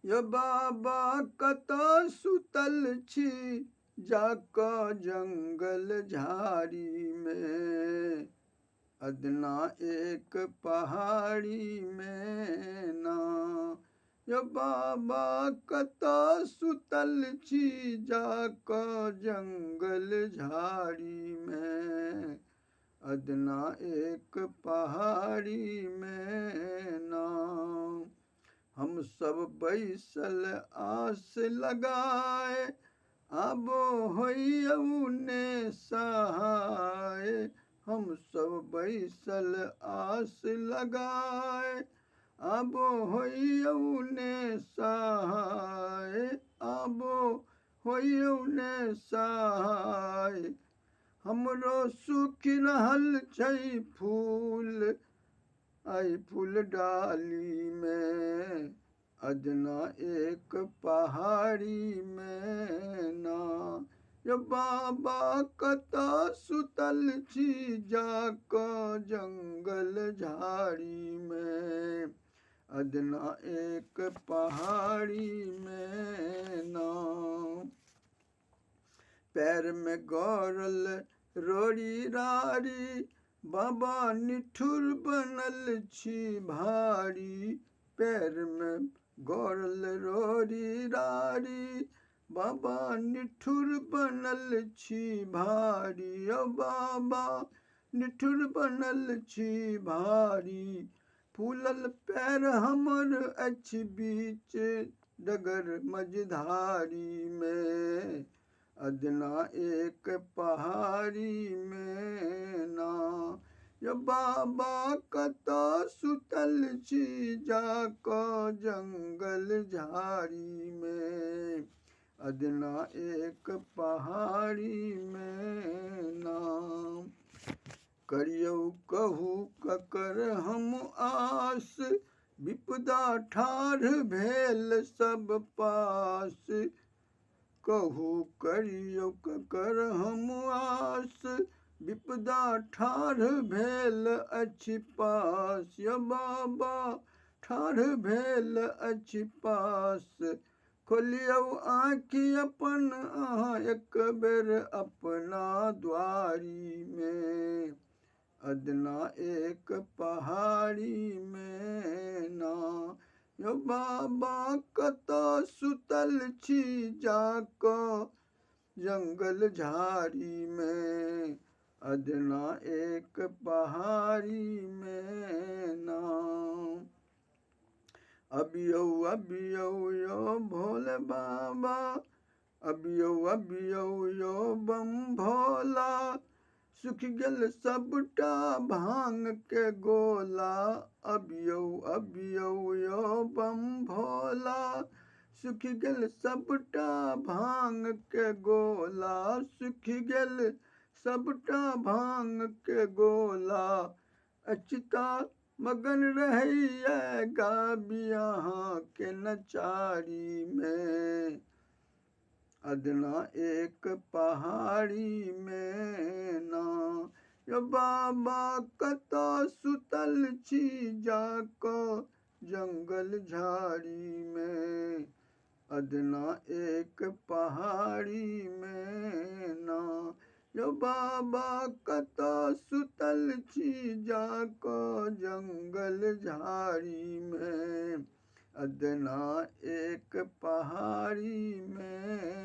यो बाबा कतऽ सुतल छी जाकऽ जंगल झाड़ी में, अदना एक पहाड़ी में ना। यो बाबा कतऽ सुतल छी जाकऽ जंगल झाड़ी में, अदना एक पहाड़ी में ना। हम सब बैसल आस लगाए, आबो होइयौ ने सहाय। हम सब बैसल आस लगाए, आबो होइयौ ने सहाय, आबो होइयौ ने सहाय। हमरो सूखि रहल छै फूल आई फूल डाली में, अदना एक पहाड़ी में ना। यो बाबा कतऽ सुतल छी जाकऽ जंगल झाड़ी में, अदना एक पहाड़ी में ना। पैर में गौरल रोड़ी राड़ी, बाबा निठुर बनल छी भारी। पैर में गौरल रोड़ी राड़ी, बाबा निठुर बनल छी भारी। ओ बाबा निठुर बनल छी भारी, फूलल पैर हमर अछि बीच डगर मझधारी में, अदना एक पहाड़ी में ना। यो बाबा कतऽ सुतल छी जाकऽ जंगल झाड़ी में, अदना एक पहाड़ी में ना। करियौ कहू ककर हम आस, विपदा ठाढ़ भेल सब पास। कहू करियौ ककर हम आस, विपदा ठाढ़ भेल अछि पास। यो बाबा ठाढ़ भेल अछि पास, खोलियौ आँखि अपन अहाँ एक बेर अपना द्वारी में, अदना एक पहाड़ी में ना। यो बाबा कतऽ सुतल छी जाकऽ जंगल झाड़ी में, अदना एक पहाड़ी में ना। अबियौ अबियौ यो भोले बाबा, अबियौ अबियौ यो बम भोला। सुखि गेल सबटा भांग के गोला, अबियौ अबियौ यो बम भोला। सुखि गेल सबटा भांग के गोला, सुखि गेल सबटा भांग के गोला। अचिता मगन रहैया गाबी अहाँ के नचारी में, अदना एक पहाड़ी में ना। यो बाबा कतऽ सुतल छी जाकऽ जंगल झाड़ी में, अदना एक पहाड़ी में ना। यो बाबा कतऽ सुतल छी जाकऽ जंगल झाड़ी में, अदना एक पहाड़ी में